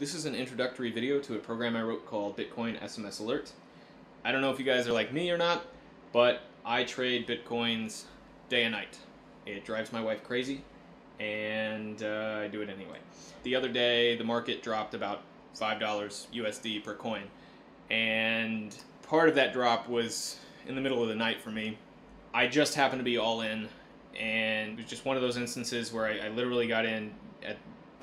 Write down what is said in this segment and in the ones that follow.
This is an introductory video to a program I wrote called Bitcoin SMS Alert. I don't know if you guys are like me or not, but I trade Bitcoins day and night. It drives my wife crazy, and I do it anyway. The other day, the market dropped about $5 USD per coin, and part of that drop was in the middle of the night for me. I just happened to be all in, and it was just one of those instances where I literally got in at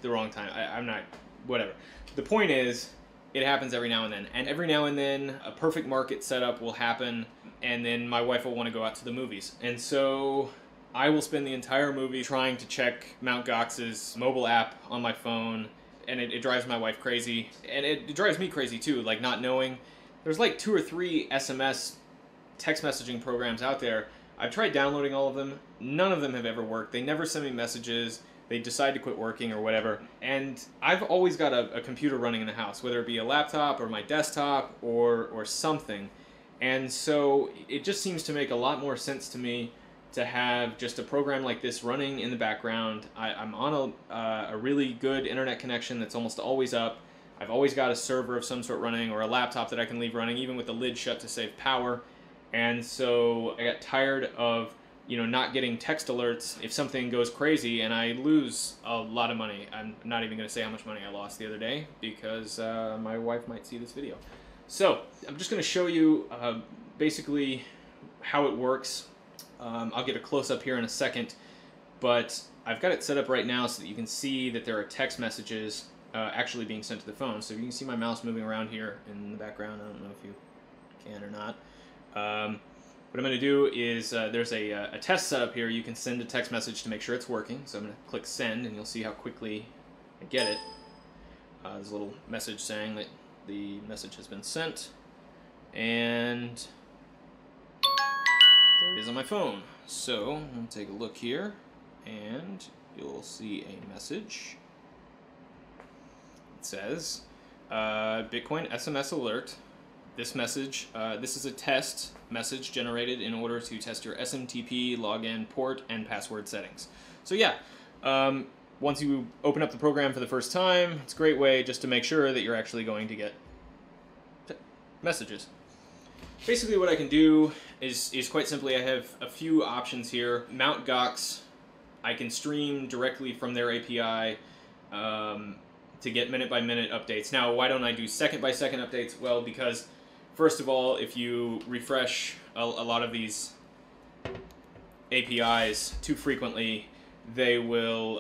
the wrong time. I'm not, whatever. The point is, it happens every now and then. And every now and then, a perfect market setup will happen, and then my wife will want to go out to the movies. And so I will spend the entire movie trying to check Mt. Gox's mobile app on my phone, and it drives my wife crazy. And it drives me crazy too, like not knowing. There's like 2 or 3 SMS text messaging programs out there. I've tried downloading all of them. None of them have ever worked. They never send me messages. They decide to quit working or whatever. And I've always got a computer running in the house, whether it be a laptop or my desktop or something. And so it just seems to make a lot more sense to me to have just a program like this running in the background. I'm on a really good internet connection that's almost always up. I've always got a server of some sort running, or a laptop that I can leave running, even with the lid shut to save power. And so I got tired of not getting text alerts if something goes crazy, and I lose a lot of money. I'm not even going to say how much money I lost the other day, because my wife might see this video. So I'm just going to show you basically how it works. I'll get a close-up here in a second, but I've got it set up right now so that you can see that there are text messages actually being sent to the phone. So you can see my mouse moving around here in the background. I don't know if you can or not. What I'm going to do is, there's a test setup here. You can send a text message to make sure it's working. So I'm going to click send, and you'll see how quickly I get it. There's a little message saying that the message has been sent, and there it is on my phone. So I'll take a look here, and you'll see a message. It says, Bitcoin SMS Alert. This message, this is a test message generated in order to test your SMTP, login, port, and password settings. So yeah, once you open up the program for the first time, it's a great way just to make sure that you're actually going to get messages. Basically what I can do is quite simply, I have a few options here. Mt. Gox, I can stream directly from their API to get minute-by-minute updates. Now, why don't I do second-by-second updates? Well, because first of all, if you refresh a lot of these APIs too frequently, they will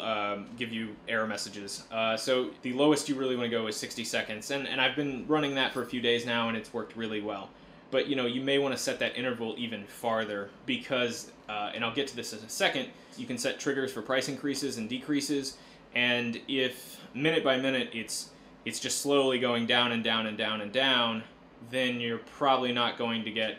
give you error messages. So the lowest you really want to go is 60 seconds. And I've been running that for a few days now, and it's worked really well. But you may want to set that interval even farther, because, and I'll get to this in a second, you can set triggers for price increases and decreases. And if minute by minute it's just slowly going down and down and down and down, then you're probably not going to get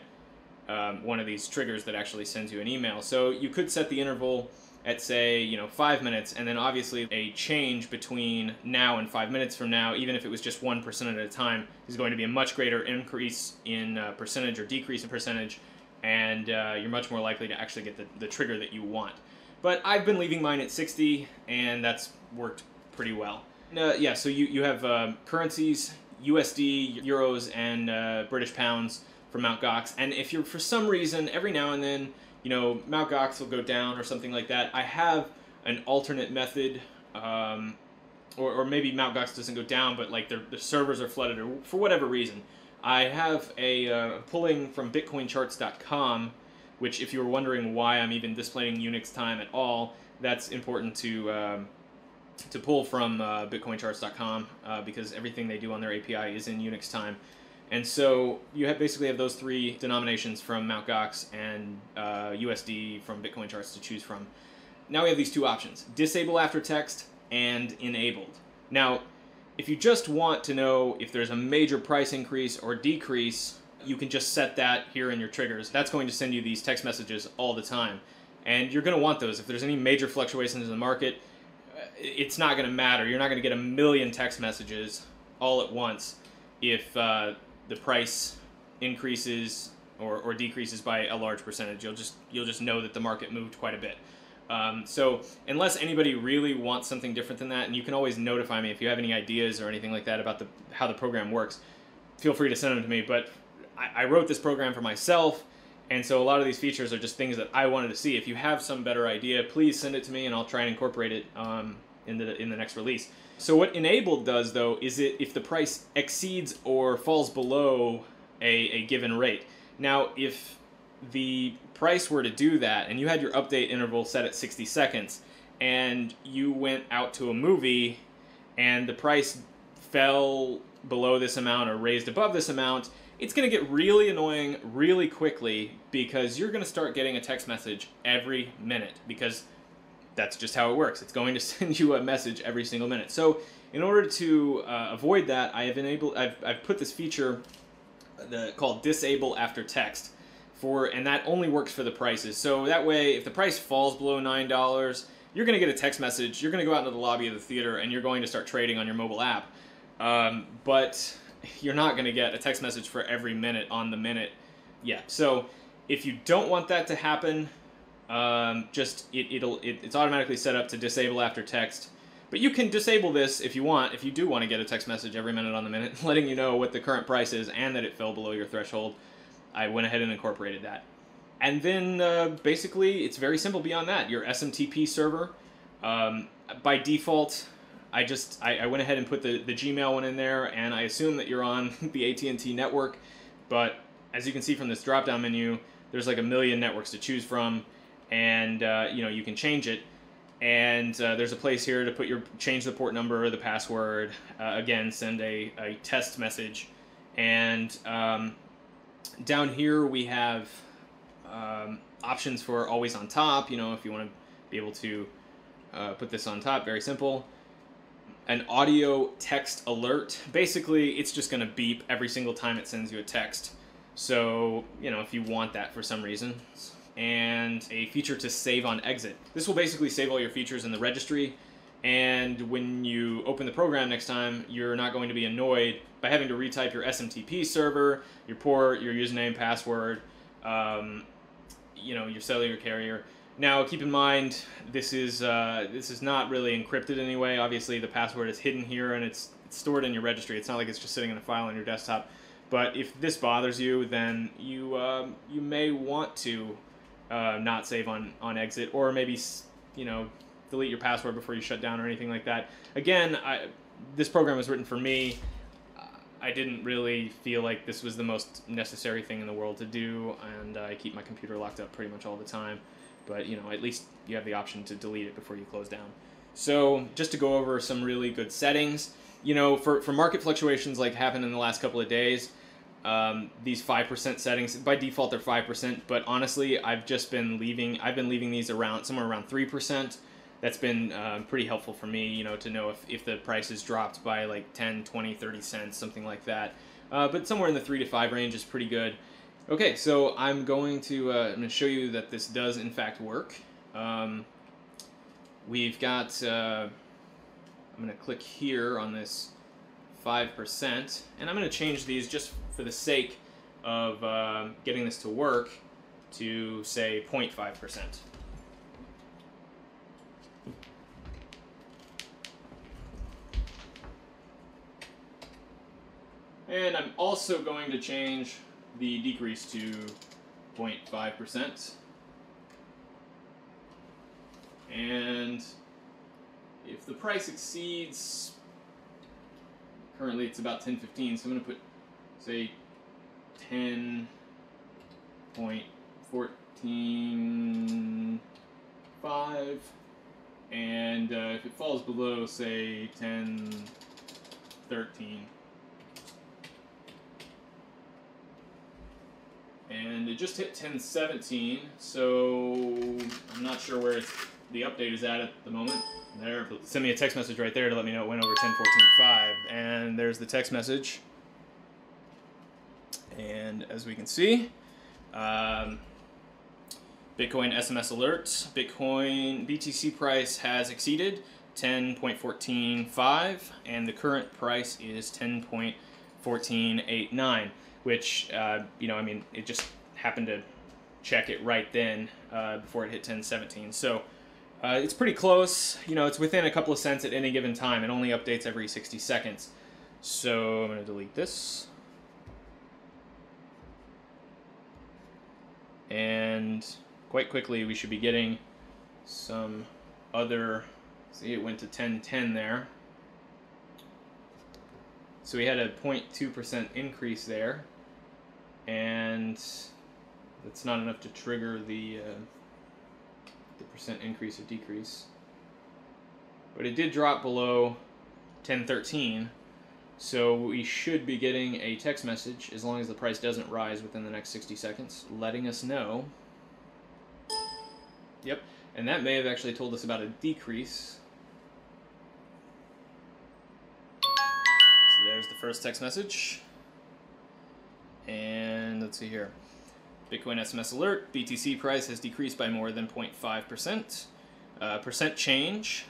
one of these triggers that actually sends you an email. So you could set the interval at, say, 5 minutes, and then obviously a change between now and 5 minutes from now, even if it was just 1% at a time, is going to be a much greater increase in percentage or decrease in percentage, and you're much more likely to actually get the trigger that you want. But I've been leaving mine at 60, and that's worked pretty well. Yeah, so you have currencies, USD, euros, and British pounds from Mt. Gox. And if you're, for some reason, every now and then, Mt. Gox will go down or something like that, I have an alternate method, or maybe Mt. Gox doesn't go down, but like the servers are flooded, or for whatever reason. I have a pulling from bitcoincharts.com, which, if you were wondering why I'm even displaying Unix time at all, that's important to pull from bitcoincharts.com, because everything they do on their API is in Unix time. And so you basically have those 3 denominations from Mt. Gox and USD from Bitcoin Charts to choose from. Now we have these 2 options: disable after text and enabled. Now, if you just want to know if there's a major price increase or decrease, you can just set that here in your triggers. That's going to send you these text messages all the time. And you're going to want those. If there's any major fluctuations in the market, it's not going to matter. You're not going to get a million text messages all at once if the price increases or decreases by a large percentage. You'll just know that the market moved quite a bit. So unless anybody really wants something different than that, and you can always notify me if you have any ideas or anything like that about how the program works, feel free to send them to me. But I wrote this program for myself, and so a lot of these features are just things that I wanted to see. If you have some better idea, please send it to me, and I'll try and incorporate it in the next release. So what enabled does, though, is if the price exceeds or falls below a given rate. Now, if the price were to do that, and you had your update interval set at 60 seconds, and you went out to a movie, and the price fell below this amount or raised above this amount, it's going to get really annoying really quickly, because you're going to start getting a text message every minute, because that's just how it works. It's going to send you a message every single minute. So in order to avoid that, I've put this feature called Disable After Text, and that only works for the prices. So that way, if the price falls below $9, you're going to get a text message. You're going to go out into the lobby of the theater, and you're going to start trading on your mobile app. But you're not going to get a text message for every minute on the minute. Yeah. So if you don't want that to happen, it's automatically set up to disable after text. But you can disable this if you want, if you do want to get a text message every minute on the minute, letting you know what the current price is and that it fell below your threshold. I went ahead and incorporated that. And then basically it's very simple beyond that. Your SMTP server, by default, I went ahead and put the Gmail one in there, and I assume that you're on the AT&T network. But as you can see from this drop-down menu, there's like a million networks to choose from, and you can change it. And there's a place here to change the port number, the password, again, send a test message. And down here we have options for always on top, if you want to be able to put this on top, very simple. An audio text alert. Basically, it's just going to beep every single time it sends you a text. So, if you want that for some reason. And a feature to save on exit. This will basically save all your features in the registry, and when you open the program next time, you're not going to be annoyed by having to retype your SMTP server, your port, your username, password, your cellular carrier. Now, keep in mind, this is not really encrypted anyway. Obviously, the password is hidden here, and it's stored in your registry. It's not like it's just sitting in a file on your desktop. But if this bothers you, then you may want to not save on exit, or maybe delete your password before you shut down or anything like that. Again, this program was written for me. I didn't really feel like this was the most necessary thing in the world to do, and I keep my computer locked up pretty much all the time. But at least you have the option to delete it before you close down. So just to go over some really good settings, for market fluctuations like happened in the last couple of days, these 5% settings, by default they're 5%, but honestly I've been leaving these somewhere around 3%. That's been pretty helpful for me, to know if the price is dropped by like 10, 20, 30 cents, something like that. But somewhere in the 3 to 5 range is pretty good. Okay, so I'm going to show you that this does in fact work. We've got, I'm going to click here on this 5%, and I'm going to change these just for the sake of getting this to work to say 0.5%. And I'm also going to change the decrease to 0.5%. And if the price exceeds, currently it's about 10.15, so I'm going to put, say, 10.145, and if it falls below, say, 10.13, and it just hit 10.17, so I'm not sure where the update is at the moment. There, send me a text message right there to let me know it went over 10.14.5, and there's the text message. And as we can see, Bitcoin SMS Alert, Bitcoin BTC price has exceeded 10.14.5, and the current price is 10.1489, which, it just happened to check it right then before it hit 10.17. So It's pretty close. You know, it's within a couple of cents at any given time. It only updates every 60 seconds. So I'm going to delete this. And quite quickly we should be getting some other, see, it went to 1010 there. So we had a 0.2% increase there, and that's not enough to trigger the percent increase or decrease. But it did drop below 1013, so we should be getting a text message, as long as the price doesn't rise within the next 60 seconds, letting us know. Yep, and that may have actually told us about a decrease. So there's the first text message. And let's see here. Bitcoin SMS Alert, BTC price has decreased by more than 0.5%. Percent change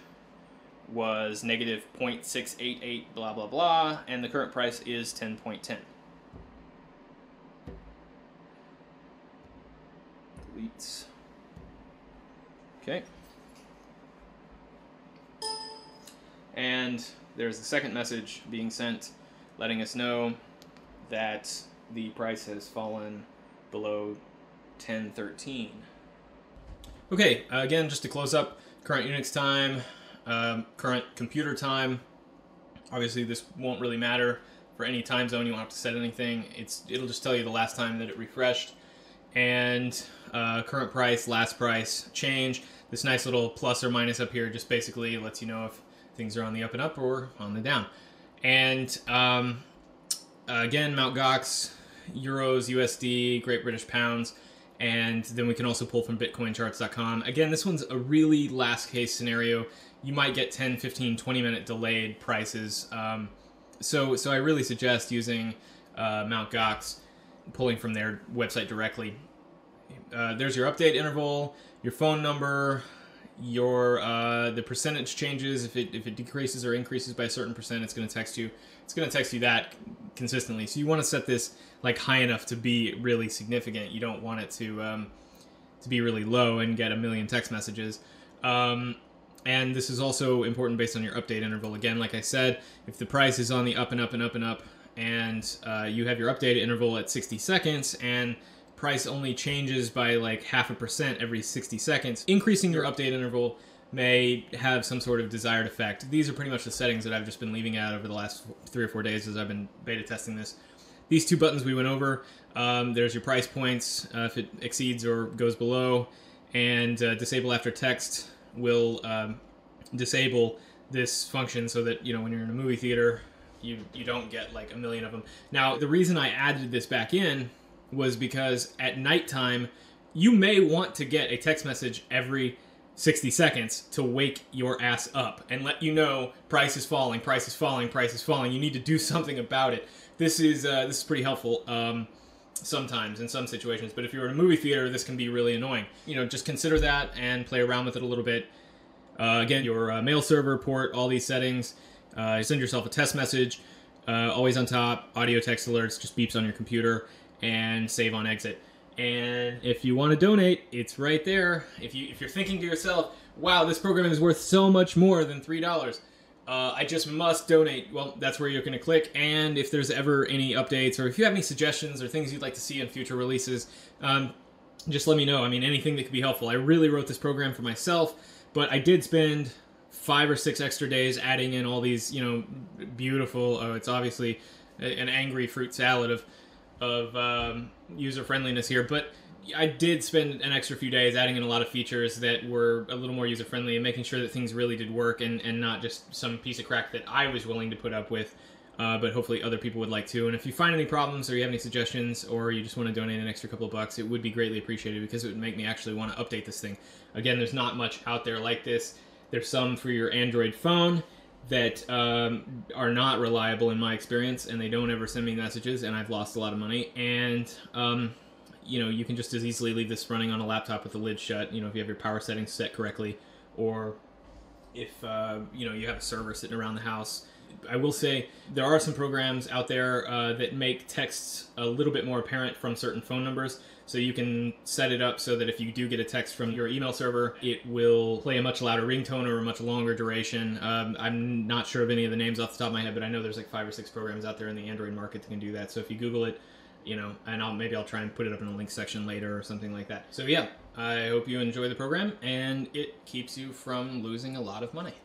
was negative 0.688 blah blah blah, and the current price is 10.10. Delete. Okay. And there's the second message being sent, letting us know that the price has fallen below 1013. Okay, again, just to close up, current Unix time, current computer time. Obviously, this won't really matter for any time zone. You won't have to set anything. It'll just tell you the last time that it refreshed. And current price, last price, change. This nice little plus or minus up here just basically lets you know if things are on the up and up or on the down. And again, Mt. Gox, euros, USD, Great British Pounds, and then we can also pull from bitcoincharts.com. Again, this one's a really last case scenario. You might get 10, 15, 20 minute delayed prices. So I really suggest using Mt. Gox, pulling from their website directly. There's your update interval, your phone number, your the percentage changes. If it decreases or increases by a certain percent, it's going to text you. It's going to text you that consistently. So you want to set this like high enough to be really significant. You don't want it to be really low and get a million text messages. And this is also important based on your update interval. Again, like I said, if the price is on the up and up and up and up, and you have your update interval at 60 seconds, and price only changes by like 0.5% every 60 seconds, increasing your update interval may have some sort of desired effect. These are pretty much the settings that I've just been leaving out over the last 3 or 4 days as I've been beta testing this. These two buttons we went over, there's your price points, if it exceeds or goes below, and disable after text will disable this function so that, you know, when you're in a movie theater, you don't get like a million of them. Now, the reason I added this back in was because at nighttime, you may want to get a text message every 60 seconds to wake your ass up and let you know price is falling, price is falling, price is falling. You need to do something about it. This is pretty helpful sometimes in some situations, but if you're in a movie theater, this can be really annoying. You know, just consider that and play around with it a little bit. Again, your mail server port, all these settings. Send yourself a test message, always on top, audio text alerts, just beeps on your computer, and save on exit. And if you want to donate, it's right there. If you're thinking to yourself, wow, this program is worth so much more than $3, I just must donate. Well, that's where you're going to click. And if there's ever any updates, or if you have any suggestions or things you'd like to see in future releases, just let me know. I mean, anything that could be helpful. I really wrote this program for myself, but I did spend 5 or 6 extra days adding in all these, you know, beautiful, it's obviously an angry fruit salad of user friendliness here, but I did spend an extra few days adding in a lot of features that were a little more user friendly and making sure that things really did work and not just some piece of crap that I was willing to put up with, but hopefully other people would like to. And if you find any problems or you have any suggestions or you just want to donate an extra couple of bucks, it would be greatly appreciated because it would make me actually want to update this thing. Again, there's not much out there like this. There's some for your Android phone that are not reliable in my experience, and they don't ever send me messages, and I've lost a lot of money. And you know, you can just as easily leave this running on a laptop with the lid shut, you know, if you have your power settings set correctly, or if you know, you have a server sitting around the house I will say there are some programs out there that make texts a little bit more apparent from certain phone numbers. So you can set it up so that if you do get a text from your email server, it will play a much louder ringtone or a much longer duration. I'm not sure of any of the names off the top of my head, but I know there's like 5 or 6 programs out there in the Android market that can do that. So if you Google it, you know, and maybe I'll try and put it up in the link section later or something like that. So yeah, I hope you enjoy the program and it keeps you from losing a lot of money.